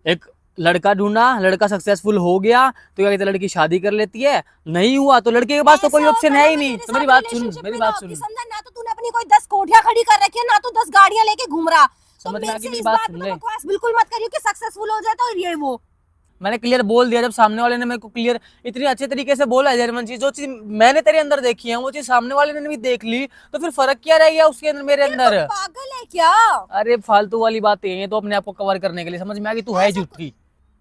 एक लड़का ढूंढा, लड़का सक्सेसफुल हो गया तो क्या कहते हैं, लड़की शादी कर लेती है। नहीं हुआ तो लड़के के पास तो कोई ऐसा ऑप्शन होता है ना ही मैं नहीं। तेरे तो मेरी साथ बात सुन, रिलेशनशिप मेरी में बात ना कि सुन, समझा ना, तो तूने अपनी कोई 10 कोठियां खड़ी कर रखी है ना, तो 10 गाड़ियां लेके घूम रहा। तो समझ में मेरे आ गई से मेरी इस बात, बात सुन पे ले। बकवास बिल्कुल मत करियो कि सक्सेसफुल हो जाए तो ये वो। मैंने क्लियर बोल दिया, जब सामने वाले ने मेरे को क्लियर इतनी अच्छे तरीके से बोला है जर्मन चीज, जो चीज मैंने तेरे अंदर देखी है वो चीज सामने वाले ने भी देख ली, तो फिर फर्क क्या रह गया उसके अंदर मेरे यार तू अंदर। पागल है क्या? अरे फालतू वाली बातें हैं ये तो अपने आप को कवर करने के लिए, समझ में आ गई, तू है ऐसा झूठी।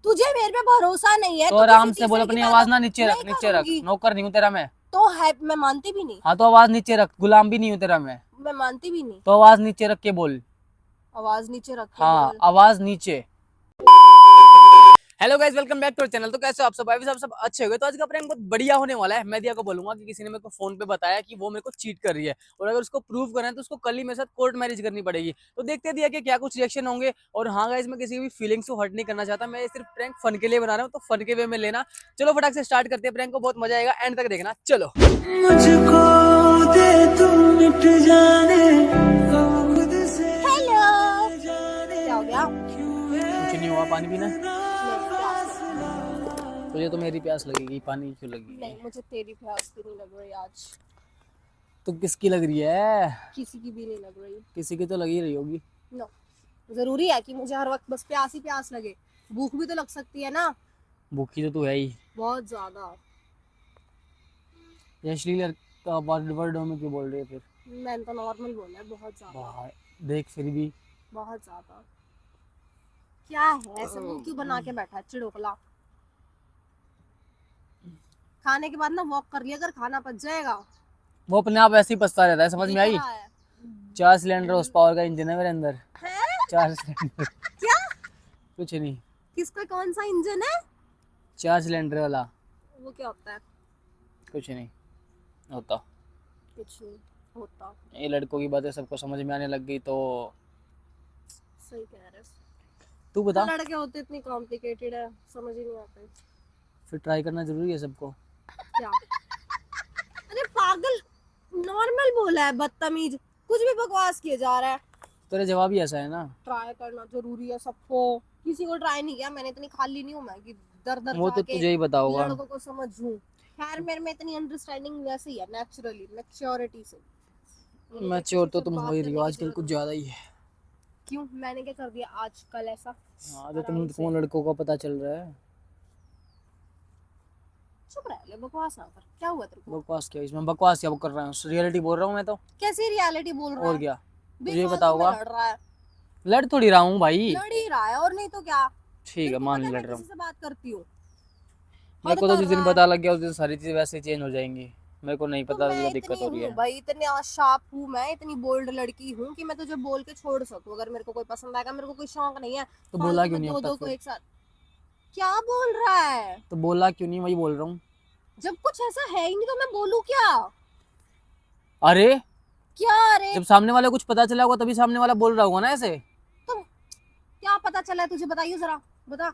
तुझे मेरे पे भरोसा नहीं है तो तो किसी आराम से बोल, तीसरे की अपनी बात आवाज ना नीचे रख, नहीं नीचे रख, करूंगी। नौकर नहीं हूँ तेरा मैं। तो है, मैं मानती भी नहीं। हाँ तो आवाज नीचे रख, गुलाम भी नहीं हूँ तेरा मैं। मैं मानती भी नहीं। तो आवाज नीचे रख के बोल। आवाज नीचे रख के हाँ बोल। आवाज नीचे। Hello guys, welcome back to channel. तो कैसे हो आप सब? भाई सब अच्छे हो गए। तो आज का प्रैंक बहुत बढ़िया होने वाला है। मैं दिया को बोलूंगा कि किसी ने मेरे को फोन पे बताया कि वो मेरे को चीट कर रही है, और अगर उसको प्रूव करना है तो उसको कल ही मेरे साथ कोर्ट मैरिज करनी पड़ेगी। तो देखते हैं दिया कि क्या कुछ रिएक्शन होंगे। और हाँ गाइस, मैं किसी की भी फीलिंग्स को हर्ट नहीं करना चाहता, मैं सिर्फ प्रैंक फन के लिए बना रहा हूँ, तो फन के वे में लेना। चलो फटाक से स्टार्ट करते हैं प्रैंक को, बहुत मजा आएगा, एंड तक देखना। चलो। मुझको दे तू मिट जाने अब खुद से हेलो। जाने क्या हो गया? क्यों है कुछ नहीं हुआ, पानी पीना? नहीं, प्यास लगी। तुझे तो मेरी प्यास लगेगी, पानी क्यों लगेगी? नहीं, मुझे तेरी प्यास भी नहीं लग रही आज। तो किसकी लग रही है? किसी की भी नहीं लग रही। किसी की तो लगी रही होगी। नो, जरूरी है कि मुझे हर वक्त बस प्यास ही प्यास लगे? भूख भी तो लग सकती है ना। भूखी तो तू है ही। बहुत ज्यादा। ये अश्लील वर्डों में क्यों बोल रही है फिर? मैंने तो नॉर्मल बोला है, बहुत ज्यादा। बाहर देख फिर भी। बहुत ज्यादा। क्या है, ऐसे मुंह क्यों बना के बैठा है चिड़ोकला? खाने के बाद ना वॉक कर लिया, अगर खाना पच जाएगा। वो अपने आप ऐसे ही पछता रहता है, समझ में लेकर आई? आया है। 4 सिलेंडर उस पावर का इंजन है मेरे अंदर। हैं? 4 सिलेंडर। क्या? कुछ नहीं। किसका कौन सा इंजन है? 4 सिलेंडर वाला। वो क्या होता है? कुछ नहीं होता। कुछ नहीं होता। ये लड़कों की बातें सबको समझ में आने लग गई तो। सही कह रहे हो। तू बता। लड़के होते इतनी कॉम्प्लिकेटेड है, समझ ही नहीं आते। फिर ट्राई करना जरूरी है सबको। क्या? अरे पागल, नॉर्मल बोला है, बदतमीज। कुछ भी बकवास किए जा रहा है। तेरा जवाब ही ऐसा है ना। ट्राई करना जरूरी है सबको। किसी को ट्राई नहीं किया मैंने, इतनी खाली नहीं हूँ मैं कि दर दर वो तो जाके तुझे ही पता होगा। लड़कों को समझूं। खैर मेरे में इतनी अंडरस्टैंडिंग वैसे ही है, नेचुरली, मैच्योरिटी से। मुझे मैच्योर किसी तो से तुम बात हो ही रही करने हो की आजकल, जरूरत कुछ नहीं। ज्यादा ही है। क्यों, मैंने क्या कर दिया आजकल ऐसा? हाँ तो आराम तुमको से लड़कों का पता चल रहा है। चुप रह ले, बकवास ना कर। क्या हुआ तेरे को? बकवास क्या इसमें? बकवास क्या कर रहा हूँ, रियलिटी बोल रहा हूँ मैं तो। कैसी रियलिटी बोल रहा और है? क्या? तुझे पता बेफालतू में होगा। लड़ रहा है। लड़ थोड़ी रहा हूँ भाई। लड़ ही रहा है और नहीं तो क्या। ठीक तेरे है, को मान पता ली है लड़ मैं रहा किसी हूँ। से बात करती हूँ? मेरे हद को तो कर जिस दिन रहा है। पता लग गया उस दिन सारी चीजें वैसे चेंज हो जाएंगी। मेरे को नहीं तो पता मैं लगा, दिक्कत इतनी हो रही हूँ है। भाई, इतनी शार्प हूँ मैं, इतनी बोल्ड लड़की हूँ कि मैं तुझे बोल के छोड़ सकूँ अगर मेरे को कोई पसंद आएगा। मेरे को कोई शौक नहीं है तो बोला फालतू क्यों में नहीं दो अब दो तक को फिर? एक साथ। क्या बोल रहा है? तो बोला क्यों नहीं, वही बोल रहा हूँ। जब कुछ ऐसा है ही नहीं तो मैं बोलूँ क्या? अरे क्या अरे? जब सामने वाले को कुछ पता चला होगा तभी सामने वाला बोल रहा होगा ना ऐसे। तुम क्या पता चला है तुझे, बताइए जरा, बता।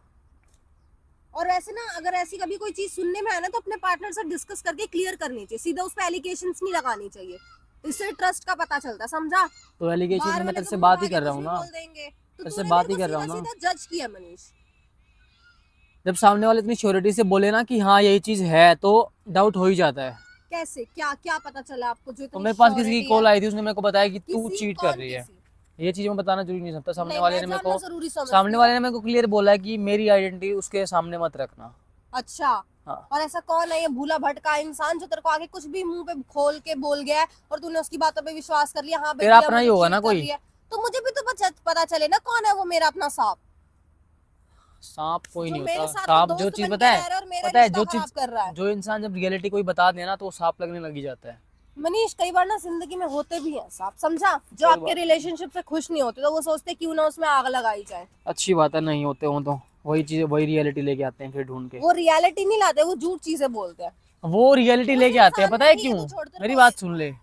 और वैसे ना, अगर ऐसी कभी कोई चीज सुनने में आए ना तो अपने पार्टनर से डिस्कस करके क्लियर करनी चाहिए, सीधा उस पे एलिगेशंस नहीं लगानी चाहिए। इससे ट्रस्ट का पता चलता है, समझा? तो एलिगेशन बाहर से मैं वाले तेरे तो से मुंह बात ही भागे कर रहा कुछ हूँ भी ना। बोल देंगे। तो तेरे से तूने बात मेरे ही को कर रहा हूँ सीधा ना। सीधा जज किया मनीष। जब सामने वाले इतनी श्योरिटी से बोले ना कि हाँ यही चीज है, तो डाउट हो ही जाता है। कैसे, क्या क्या पता चला आपको जो तो इतनी मेरे पास किसी की श्योरिटी है? कॉल आई थी, उसने मेरे को बताया कि तू किसी, चीट कर कौन रही है। किसी? ये चीज मैं बताना जरूरी नहीं समझता। नहीं, मैं जानना जरूरी समझती सामने हूँ। वाले ने मेरे को क्लियर बोला है कि मेरी आइडेंटिटी उसके सामने मत रखना। अच्छा। हाँ। और ऐसा कौन है ये भूला भटका इंसान जो तेरे को आगे कुछ भी मुंह पे खोल के बोल गया है और तूने उसकी बातों पे विश्वास कर लिया? हाँ तेरा बेटी अपना ही मुझे होगा चीट ना कर कोई। रही है। तो मुझे भी तो पता चले ना कौन है वो मेरा अपना सांप, सांप कोई जो नहीं मेरे होता। साथ तो सांप जो दोस्त चीज बन पता के है, रह रहा है और मेरा रिश्ता जो खराब चीज, कर रहा है। जो इंसान जब रियलिटी कोई बता देना तो वो सांप लगने लगी जाता है। मनीष, कई बार ना जिंदगी में होते भी हैं सांप, समझा? जो कोई आपके बात नहीं। रिलेशनशिप से खुश नहीं होते तो वो सोचते क्यों ना उसमें आग लगाई जाए। अच्छी बात है, नहीं होते हो तो वही चीज, वही रियलिटी लेके आते हैं फिर ढूंढ के। वो रियलिटी नहीं लाते, वो झूठ चीजें बोलते हैं। वो रियलिटी उस लेके आते हैं, इंसान पता में है भी है क्यों? तो छोड़, तेरे मेरी को। बात सुन ले।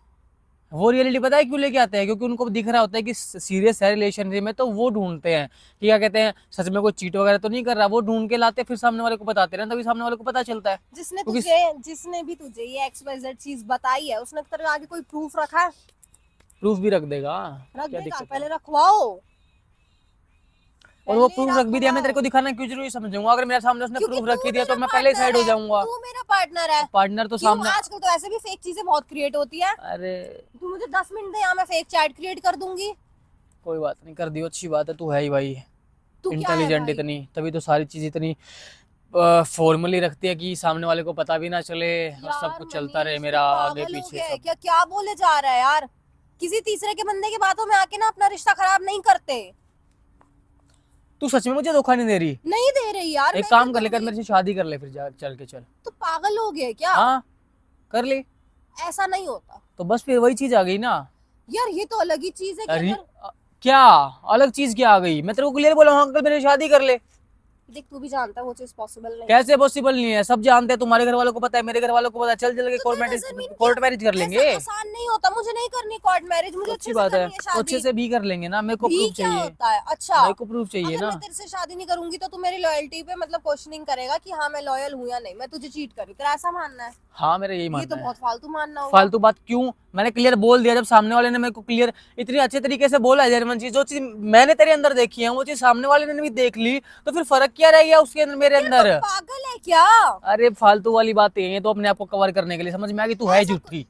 वो रियलिटी पता है क्यों लेके आते हैं? क्योंकि उनको दिख रहा होता है कि सीरियस है रिलेशनशिप में, तो वो ढूंढते हैं कि क्या कहते हैं, सच में कोई चीट वगैरह तो नहीं कर रहा। वो ढूंढ के लाते हैं, फिर सामने वाले को बताते हैं, तभी सामने वाले को पता चलता है। क्योंकि जिसने भी तुझे ये XYZ चीज बताई है उसने तेरे आगे कोई प्रूफ रखा है? प्रूफ भी रख देगा। रख क्या देगा, दिक्कत है? पहले रखवाओ। और वो पहले प्रूफ रख भी दिया, मैं तेरे को दिखाना क्यों जरूरी समझूंगा? अगर मेरे सामने उसने क्योंकि प्रूफ तू रख के दिया तो मेरा मैं पहले ही partner साइड हो है, जाऊंगा। तू मेरा पार्टनर है। पार्टनर तो क्यों सामने। आजकल तो ऐसे भी फेक चीजें बहुत क्रिएट होती है। अरे तू मुझे 10 मिनट दे, यहाँ मैं फेक चैट क्रिएट कर दूंगी। कोई बात नहीं, कर दियो, अच्छी बात है, तू है ही भाई तू क्या है इंटेलिजेंट भाई? इतनी, तभी तो सारी चीज इतनी फॉर्मली रखती है कि सामने वाले को पता भी ना चले और सब यार कुछ चलता मनीष, रहे तू मेरा आगे पागल हो पीछे गया है सब। क्या? क्या बोले जा रहा है यार? किसी तीसरे के बंदे की बातों में आके ना अपना रिश्ता खराब नहीं करते। तू सच में मुझे धोखा नहीं दे रही? नहीं दे रही यार। एक मैं काम क्यों कर ले, कर करूंगी? मेरे से शादी कर ले फिर, जा चल के चल। तू पागल हो गया है क्या? हाँ कर ले। ऐसा नहीं होता तो बस फिर वही चीज आ गई ना। यार, ये तो अलग ही चीज है कि अरे अगर क्या अलग चीज क्या आ गई? मैं तेरे को क्लियर बोला हूँ अंकल मेरे से शादी कर ले। देख, तू भी जानता है वो चीज पॉसिबल नहीं है। कैसे पॉसिबल नहीं है? सब जानते हैं, तुम्हारे घर वालों को पता है, मेरे घर वालों को पता है, चल चल के तो कोर्ट तेरा मैरिज, जमीन कोर्ट क्या? मैरिज कर लेंगे। ऐसा आसान नहीं होता, मुझे नहीं करनी कोर्ट मैरिज, मुझे तो अच्छे अच्छी से बात है, करनी है तो अच्छे शादी। से भी कर लेंगे ना, मेरे को भी प्रूफ क्या चाहिए। होता है? अच्छा, मेरे को प्रूफ चाहिए अगर ना। मैं तेरे से शादी नहीं करूंगी तो तू मेरी लॉयल्टी पे मतलब क्वेश्चनिंग करेगा कि हाँ मैं लॉयल हूँ या नहीं, मैं तुझे चीट करी, तेरा ऐसा मानना है? हाँ मेरा यही ये तो मानना है। बहुत फालतू मानना होगा। फालतू बात क्यों? मैंने क्लियर बोल दिया, जब सामने वाले ने मेरे को क्लियर इतनी अच्छे तरीके से बोला है जर्मन चीज, जो चीज मैंने तेरे अंदर देखी है वो चीज सामने वाले ने भी देख ली, तो फिर फर्क क्या रह गया उसके अंदर मेरे यार, अंदर? तू पागल है क्या? अरे फालतू वाली बातें हैं ये तो अपने आप को कवर करने के लिए, समझ में आ गई? तू है झूठी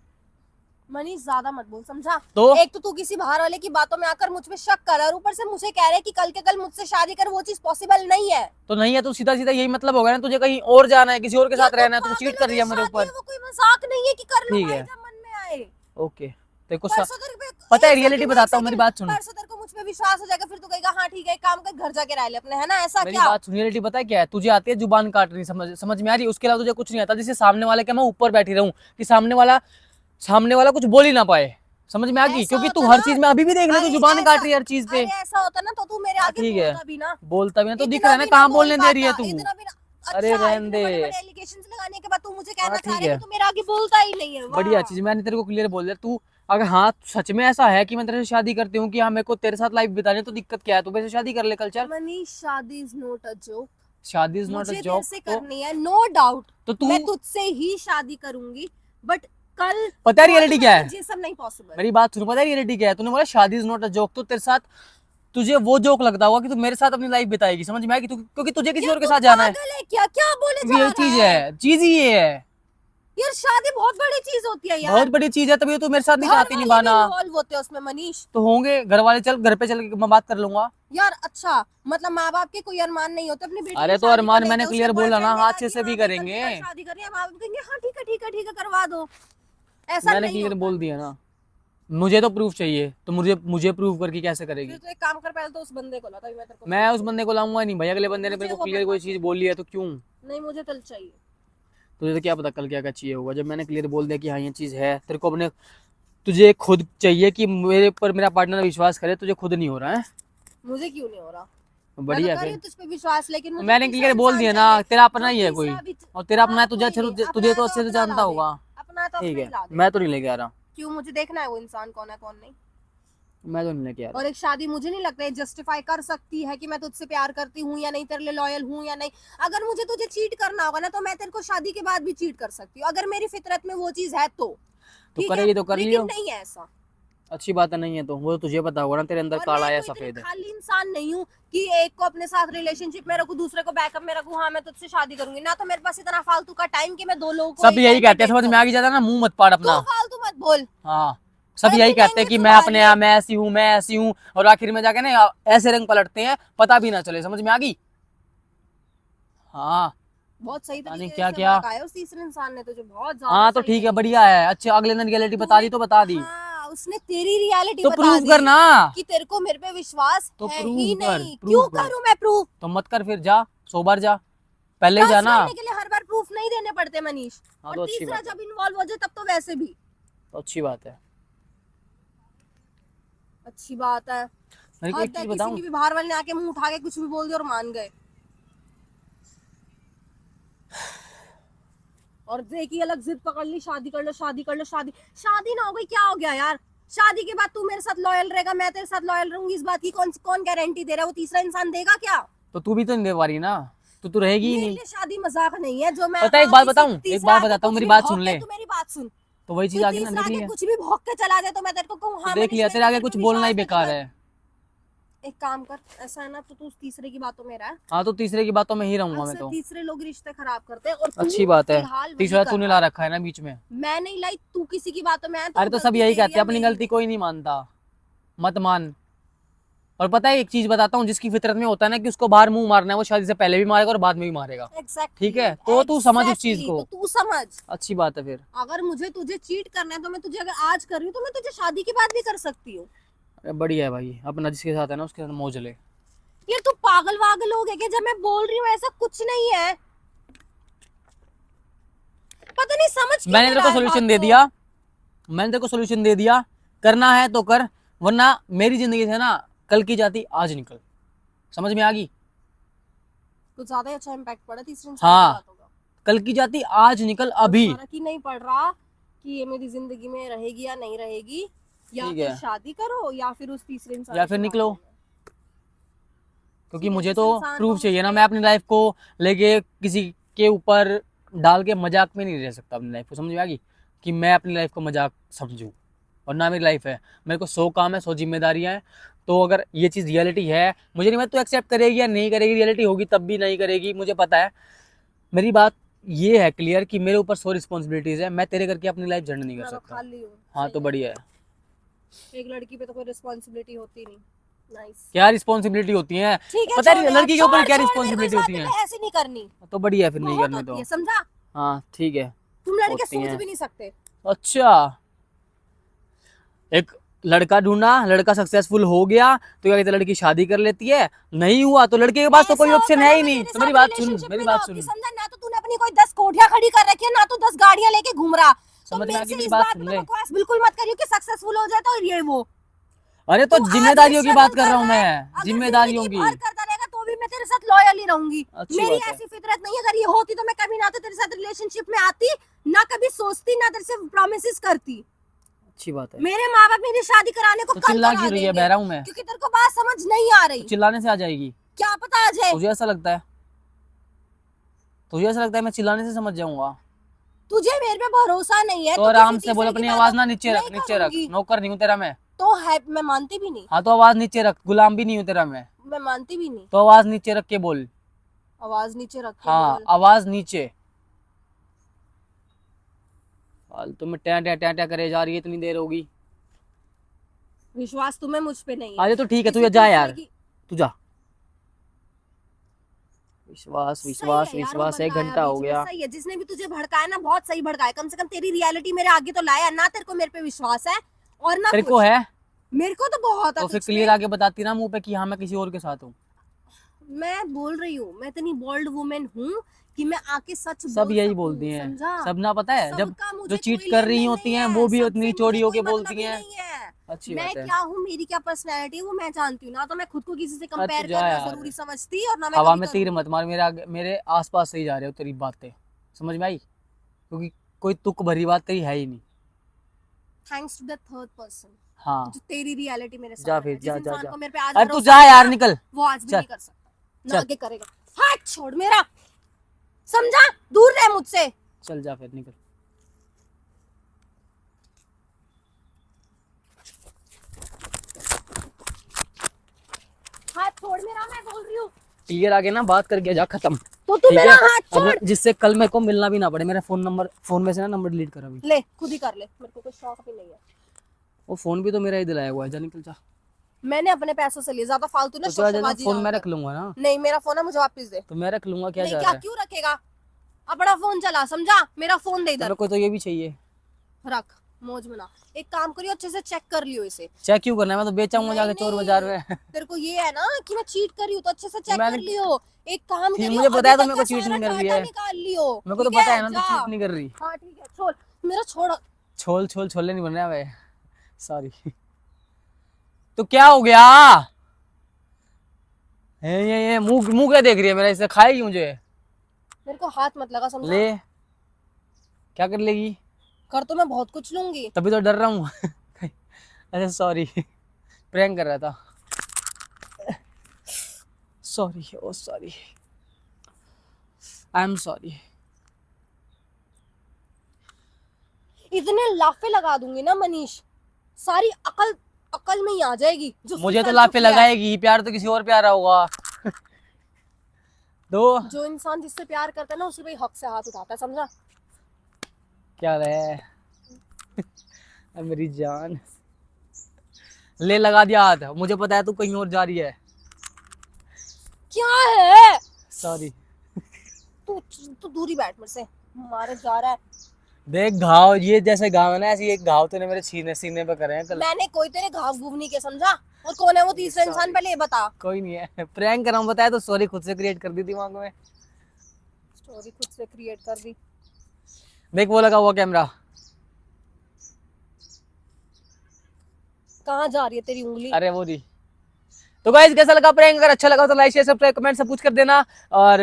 मनीष, ज्यादा मत बोल, समझा? तो। एक तो तू किसी बाहर वाले की बातों में आकर मुझ पे शक कर, और ऊपर से मुझे कह रहे कि कल के कल मुझसे शादी कर, वो चीज पॉसिबल नहीं है। तो नहीं है तो सीधा सीधा यही मतलब होगा ना, तुझे कहीं और जाना है, किसी और के साथ यार, रहना है, तू तो पागल चीट है, कर रही है मेरी मेरे शादी ऊपर। वो कोई मजाक नहीं है कि कर लो ठीक भाई है। जब मन में आए। ओके तेरे को परसों तेरे पे पता है, एक रियलिटी सेकंड, बताता एक हूँ, मेरी सेकंड, बात सुन। परसों तेरे को मुझ पे विश्वास हो जाएगा, फिर तू कहेगा हाँ ठीक है, एक काम कर, घर जाके रह ले अपने, है ना? ऐसा मेरी क्या? बात सुन, रियलिटी पता है क्या है? तुझे आती है जुबान काटनी, समझ में आ रही? उसके अलावा तुझे कुछ नहीं आता, जिससे सामने वाले के मैं ऊपर बैठी रहूं कि सामने वाला कुछ बोल ही ना पाए, समझ में आ गई? ऐसा क्योंकि तू होता हर ना, चीज में अभी भी देख ले, तू अरे जुबान काट ऐसा, रही है हर चीज पे। अरे ऐसा होता ना तो तू मेरे आगे ठीक है, बोलता भी ना, बोलता भी ना तो दिख इतना रहा है ना भी ना कहाँ बोल बोलने दे रही है पाता, तू। इतना भी ना। अरे अच्छा, रहने इतने दे। बड़े-बड़े एलिगेशंस लगाने के बाद तू मुझे कहना हाँ चाह ठीक रहा है है, कि तू मेरे आगे बोलता ही नहीं है। वाह। बढ़िया चीज, मैंने तेरे को क्लियर बोल दिया। तू अगर हाँ सच में ऐसा है कि मैं तेरे से शादी करती हूँ कि हाँ मेरे को तेरे साथ लाइफ बितानी है, तो दिक्कत क्या है? तू मेरे से शादी कर ले कल, चल। मनीष, शादी इज नॉट अ जोक। शादी इज नॉट अ मुझे जॉब। तेरे से करनी है, नो डाउट। तो तू मैं तुझसे ही शादी करूंगी, बट कल पता है रियलिटी क्या है? ये सब नहीं पॉसिबल। मेरी बात सुनो, पता है रियलिटी क्या है? तूने बोला शादी इज नॉट अ जोक, तो तेरे साथ तुझे वो जोक लगता होगा कि तू मेरे साथ अपनी लाइफ बिताएगी, समझ में आएगी? क्योंकि तुझे किसी और के साथ जाना है। पागल है क्या? क्या बोले जा ये रहा चीज है, चीज ही ये है, यार, शादी बहुत बड़ी चीज होती है यार। बहुत बड़ी चीज है, तभी तो मेरे साथ नहीं घर चाहती वाले निभाना। भी इन्वॉल्व होते हैं उसमें मनीष। तो होंगे घर वाले, चल घर पे चल के मैं बात कर लूंगा। यार अच्छा, मतलब माँ बाप के कोई अरमान नहीं होते अपनी बेटी अरे की तो शादी अरमान को मैंने लेके? क्लियर उसका बोला ना, boyfriend हाथ कहेगा से कि भी हाँ, करेंगे। कल शादी करनी है, माँ बाप कहेंगे हाँ ठीक है ठीक है ठीक है, करवा दो। ऐसा मैंने नहीं क्लियर होता। बोल दिया ना, मुझे तो प्रूफ चाहिए, तो मुझे प्रूफ करके कैसे करेगी? फिर तो एक काम कर, पहले तो उस बंदे को ला, तभी मैं तेरे को। मैं उस बंदे को लाऊंगा नहीं भाई, अगले बंदे ने मेरे को मुझे वो क्लियर कोई मत चीज बोली है तो क्यों? नहीं, मुझे कल चाहिए। तुझे तो क्या पता कल क्या क्या चाहिए होगा? जब मैंने क्लियर बोल दिया कि हाँ ये चीज है, तेरे को अपने तुझे खुद चाहिए कि मेरे पर मेरा पार्टनर विश्वास करे, तुझे खुद नहीं हो रहा है। मुझे क्यों नहीं हो रहा? बढ़िया मैं तो कर रही फिर, हूँ तुझ पे विश्वास, लेकिन मुझे मैंने तीसरा क्लियर बोल इंसान दिया ना, चाहिए, तेरा अपना जो ही है कोई, तीसरा भी। और तेरा अपना है, कोई तुझे नहीं, तुझे अपना तो है अच्छे से अपना जानता ला दे। होगा। अपना तो ठीक अपना है, ही ला दे। मैं तो नहीं लेके आ रहा, क्यों? मुझे देखना है वो इंसान कौन है कौन नहीं। मैं तो नहीं लेके आ रहा। और एक शादी मुझे नहीं लगता है जस्टिफाई कर सकती है कि मैं तुझसे प्यार करती हूँ या नहीं, तेरे लिए लॉयल हूँ या नहीं। अगर मुझे तुझे चीट करना होगा ना, तो मैं तेरे को शादी के बाद भी चीट कर सकती हूँ, अगर मेरी फितरत में वो चीज है तो। ठीक करेगी है? तो कर लेकिन लियो। नहीं है ऐसा। अच्छी बात है, नहीं है तो वो तो तुझे पता होगा ना, तेरे अंदर और काला मैं है कोई इतनी सफेद है। खाली इंसान नहीं हूँ कि एक को अपने साथ रिलेशनशिप में रखूं, दूसरे को बैकअप में रखूं, हाँ मैं तुझसे शादी करूंगी ना, तो मेरे पास इतना फालतू का टाइम कि मैं दो लोगों को सब यही कहते हैं, समझ में आ गई? ज्यादा ना मुंह मत पाड़ अपना। तू फालतू मत बोल। हाँ सब मैं यही अपनी कहते हैं कि language मैं सुधार अपने ले। यहाँ मैं ऐसी हूँ, मैं ऐसी हूँ, और आखिर में जाके ना ऐसे रंग पलटते हैं, पता भी ना चले, समझ में आ गई? हाँ बहुत सही यानी तरीके क्या से क्या? भड़काया उस तीसरे इंसान ने तुझे, बहुत ज्यादा हाँ तो सही ठीक है, तरीके बढ़िया है, अच्छा अगले दिन रियलिटी बता दी तो बता दी, हाँ, उसने तेरी रियलिटी तो बता प्रूफ दी करना। कि तेरे को मेरे पे विश्वास तो है प्रूफ ही कर, नहीं। प्रूफ क्यों कर। करूं मैं प्रूफ? तो मत कर फिर, जा 100 बार जा, पहले ही ट्रस्ट जाना। करने के लिए हर बार प्रूफ नहीं देने पड़ते मनीष। हाँ और तो अच्छी तीसरा बात है, जब इन्वॉल्व हो जाए तब तो वैसे भी तो अच्छी बात है। अच्छी बात है। मेरे को हद एक है, चीज किसी बताऊं, की भी बाहर वाले ने आके मुंह उठा के कुछ भी बोल दिया और मान गए। और देखिए अलग जिद पकड़ ली, शादी कर लो शादी कर लो, शादी शादी ना हो गई क्या हो गया यार? शादी के बाद तू मेरे साथ लॉयल रहेगा, मैं तेरे साथ लॉयल रहूंगी, इस बात की कौन गारंटी दे रहा है? वो तीसरा इंसान देगा क्या? तो तू भी तो नहीं दे पा रही ना, तो तू रहेगी ही मेरे नहीं। लिए शादी मजाक नहीं है। जो मैं पता है, एक हाँ, बात किसी बताऊं, एक तीसरा बात आके बताता हूँ, कुछ मेरी भी बात भौंक सुन के, ले। तू मेरी बात सुन। तो वही चीज कोई आगे ना, तीसरा देख आके लिया। कुछ भी भौंक के चला जाए तो मैं तेरे को कहूँ हाँ तो देख मनीष लिया, मेरे तेरे को आगे तेरे पे कुछ बोलना ही विश्वास बेकार तुझे है। एक काम कर, ऐसा है ना तो तू तीसरे की बातों में रह। हाँ तो तीसरे की बातों में ही रहूंगा मैं अक्सर तो। तीसरे लोग रिश्ते खराब करते हैं और तू अच्छी बात है, फिलहाल वही तीसरा कर तूने रहा ला है। रखा है ना बीच में। मैं नहीं लाई, तू किसी की बातों में आया तो अरे तो सब गलती यही तेरी कहते हैं, है, अपनी मेरी गलती नहीं। कोई नहीं मानता, मत मान। और पता है एक चीज बताता हूँ, जिसकी फितरत में होता है ना कि उसको बाहर मुंह मारना है, वो शादी से पहले भी मारेगा और बाद में भी मारेगा। एग्जैक्टली ठीक है, तो तू समझ उस चीज को। तो तू समझ। अच्छी बात है फिर। अगर मुझे तुझे चीट करना है तो मैं तुझे अगर आज कर रही हूँ तो मैं तुझे शादी के बाद भी कर सकती हूँ। अरे बढ़िया है भाई, अपना जिसके साथ है ना उसके साथ मौज ले। यार तू पागल वागल हो गया क्या? जब मैं बोल रही हूँ ऐसा कुछ नहीं है, पता नहीं समझ क्यों मैंने नहीं तेरे रहा को है सोल्यूशन बात दे को। दिया, मैंने तेरे को सोल्यूशन दे दिया, करना है तो कर, वरना मेरी जिंदगी से ना कल की जाती आज निकल। समझ में आ गई? कुछ ज्यादा ही अच्छा इम्पैक्ट पड़ा तीसरे इंसान की हाँ, बातों का। कल की जाती आज निकल अभी। फर्क ही नहीं पड़ रहा कि ये मेरी जिंदगी में रहेगी या नहीं रहेगी, या ठीक फिर है, शादी करो या फिर उस तीसरे इंसान या की फिर बात निकलो, सुनो। क्योंकि ठीक है, मुझे जिस तो इंसान को प्रूफ मुझ चाहिए ना। पे मैं अपनी लाइफ को लेके किसी के ऊपर डाल के मजाक में नहीं रह सकता अपनी लाइफ को। समझ में आ गई? कि मैं अपनी लाइफ को मजाक समझूं, और ना मेरी लाइफ है। मेरे को 100 काम है, 100 जिम्मेदारियां हैं। तो अगर ये चीज़ रियलिटी है, मुझे नहीं, मैं तो एक्सेप्ट करेगी या नहीं करेगी, रियलिटी होगी तब भी नहीं करेगी, मुझे पता है। मेरी बात ये है क्लियर कि मेरे ऊपर 100 रिस्पॉन्सिबिलिटीज है, मैं तेरे करके अपनी लाइफ झंड नहीं कर मैं तो सकता। खाली हूँ। हाँ सही तो है। बढ़िया है। एक लड़की पे तो कोई रिस्पॉन्सिबिलिटी होती नहीं। नाइस। क्या रिस्पॉन्सिबिलिटी होती है? ठीक है, पता छोड़ है यार, लड़की के ऊपर छोड़ क्या छोड़, मेरे को इस रिस्पॉन्सिबिलिटी बात होती पे है? बहस ही नहीं करनी। तो बढ़िया है, फिर नहीं बहुत करने होती दो। है, समझा? हाँ ठीक है, तुम लड़के होती सोच हैं। भी नहीं सकते। अच्छा, एक लड़का ढूंढा, लड़का सक्सेसफुल हो गया तो क्या कहते हैं, लड़की शादी कर लेती है। नहीं हुआ तो लड़के के पास तो कोई ऐसा ऑप्शन होता है ना ही मैं नहीं। तेरे तो मेरी साथ बात सुन, रिलेशनशिप मेरी में ना बात होती, सुन, समझा? ना तो तूने अपनी कोई 10 कोठियां खड़ी कर रखी है, ना तो 10 गाड़ियां लेके घूम रहा। तो समझ में आ मेरे गई से मेरी इस बात? बात सुन में ले। तो बकवास बिल्कुल मत करियो कि सक्सेसफुल हो जाए तो ये वो। अरे तो तू आज ये जिम्मेदारियों की बात स्ट्रगल कर रहा हूँ रहा है, मैं, अगर जिम्मेदारियों जिंदगी की। भर करता रहेगा तो भी मैं तेरे साथ लॉयल ही रहूंगी। अच्छी मेरी बात है, ऐसी फितरत नहीं है। अगर ये होती तो मैं कभी ना तो तेरे साथ रिलेशनशिप में आती, ना कभी सोचती, ना तेरे से प्रॉमिसेस करती। अच्छी बात है। मेरे माँ बाप मेरी शादी कराने को तो कल चिल्ला करा क्यों रही है? देंगे, बह रहा हूँ मैं, क्योंकि तेरे को बात समझ नहीं आ तो रही। चिल्लाने से आ जाएगी? क्या पता आ जाए। तुझे ऐसा लगता है? तुझे ऐसा लगता है मैं चिल्लाने से समझ जाऊंगा? तुझे मेरे पे भरोसा नहीं है तो तो आराम किसी से बोल, तीसरे की अपनी आवाज बातों ना नीचे रख, नहीं नीचे रख, करूंगी। नौकर नहीं हूँ तेरा मैं। तो है, मैं मानती भी नहीं। हाँ तो आवाज नीचे रख, गुलाम भी नहीं हूँ तेरा मैं। मैं मानती भी नहीं। तो आवाज नीचे रख के बोल। आवाज नीचे रख के हाँ बोल। आवाज नीचे। फालतू में टैं टैं टैं टैं करे जा रही है, इतनी देर होगी। विश्वास तुम्हें मुझ पे नहीं है। अरे तो ठीक है, तू किसी जा तीसरे यार, की- तू जा। विश्वास सही विश्वास है यार, वो विश्वास, 1 भड़काया घंटा हो बीच में, गया। सही है। जिसने भी तुझे भड़काया ना, बहुत सही भड़काया। कम से कम तेरी रियलिटी मेरे आगे तो लाया ना। तेरे को मेरे पे विश्वास है और ना तेरे कुछ। को है मेरे को तो बहुत है तो फिर तुझ क्लियर पे। आगे बताती ना मुंह पे कि हाँ मैं किसी और के साथ हूँ। मैं बोल रही हूँ, मैं इतनी बोल्ड वुमेन हूँ कि मैं आके सच सब बोल यही सकूं, बोलती हैं, समझा? सब ना, पता है जब सबका मुझे जो चीट कोई कर रही लेन-देन होती नहीं हैं है, वो भी सबसे उतनी मुझे चौड़ी कोई होके मतलब बोलती ही हैं। नहीं है। अच्छी मैं बात है। क्या हूँ, मेरी क्या पर्सनैलिटी है वो मैं जानती हूँ ना। तो मैं खुद को किसी से अरे कंपेयर तू जा करना यार, जरूरी समझती और ना मैं हवा कभी में तीर करूंगी। मत मार, मेरे आगे, मेरे आसपास से ही जा रहे हो तेरी बातें। समझ में आई? क्योंकि कोई तुक भरी बात तेरी है ही नहीं। Thanks to the third person, हाँ जो तेरी रियलिटी मेरे जा सामने है। फिर, जिस जा जा इंसान जा। को मेरे पे आज अरे तू भरोसा जा है यार, ना, निकल। वो आज भी चल नहीं कर सकता, ना चल आगे करेगा। हाथ छोड़ मेरा, समझा? दूर रह मुझसे। चल, जा फिर, निकल। हाथ छोड़ मेरा, मैं बोल रही हूँ। क्लियर आगे ना बात करके जा, खत्म। तो तू ठीक मेरा है, हाथ छोड़। अब जिससे कल मेरे को मिलना भी ना पड़े। मेरा फोन नंबर, फोन में से ना नंबर डिलीट कर अभी। ले, खुद ही कर ले, मेरे को कोई शौक भी नहीं है। वो फोन भी तो मेरा ही दिलाया हुआ है। जा निकल जा। मैंने अपने पैसों से लिए, ज्यादा फालतू ना तो जा जा, शोशेबाजी फोन ना मैं कर। रख लूंगा ना। नहीं, मेरा फोन है, मुझे वापस दे। तो मैं रख लूंगा, क्या नहीं, जा क्या रहा है? क्यों रखेगा? अपना फोन चला, समझा? मेरा फोन दे तो इधर, मेरे को तो ये भी चाहिए। रख, मौज मना। एक काम करियो, अच्छे से चेक कर लियो इसे। चेक क्यों करना है? मैं तो बेचाऊंगा नहीं, जाके चोर नहीं, बाजार में। तेरे को ये है ना कि मैं चीट कर रही हूँ, तो अच्छे से चेक मैंने कर लियो। एक काम ठीक, करियो, मुझे पता अभी है तो तक मेरे का को चीट सारा नहीं कर रही डाटा है। निकाल लियो। मेरे को तो ठीक पता है, है ना, तो जा। चीट नहीं कर रही। हाँ ठीक है, छोड़ मेरा, छोड़। छोल छोल छोले नहीं बन रहा है। सॉरी। तो क्या हो गया? ये मुंह मुंह क्या देख रही है मेरा? इसे खाएगी मुझे? मेरे को हाथ मत लगा, समझा? ले, क्या कर लेगी? कर तो मैं बहुत कुछ लूंगी। तभी तो डर रहा हूँ। अच्छा सॉरी, प्रैंक कर रहा था। Sorry, oh sorry, I am sorry. इतने लाफे लगा दूंगी ना मनीष, सारी अकल अकल में ही आ जाएगी। जो मुझे तो सिर्फ लाफे किया है। लगाएगी, प्यार तो किसी और प्यारा होगा। तो जो इंसान जिससे प्यार करता है ना उसे भाई हक से हाथ उठाता है, समझा? क्या है मेरी जान, ले लगा दिया हाथ। मुझे पता है तू कहीं और जा रही है। क्या है? सॉरी। तू तू दूरी बैठ मेरे से, मारे जा रहा है। देख घाव, ये जैसे घाव है ना, ऐसे एक घाव तूने मेरे सीने सीने पे करे हैं कल। मैंने कोई तेरे घाव घूव नहीं के, समझा? और कौन है वो तीसरा इंसान, पहले ये बता। कोई नहीं है, प्रैंक कर रहा हूँ बताया तो सॉरी खुद से क्रिएट कर दी दिमाग में। स्टोरी खुद से क्रिएट कर दी। देख वो लगा हुआ कैमरा। कहाँ जा रही है तेरी उंगली? अरे वो जी। तो गाइस कैसा लगा प्रैंक? अगर अच्छा लगा तो लाइक शेयर सब्सक्राइब कमेंट सब कुछ कर देना, और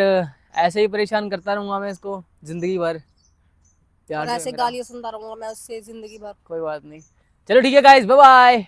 ऐसे ही परेशान करता रहूंगा मैं इसको जिंदगी भर। प्यार और से ऐसे मेरा। गालियां सुनता रहूंगा मैं उससे जिंदगी भर। कोई बात नहीं, चलो ठीक है गाइस, बाय बाय।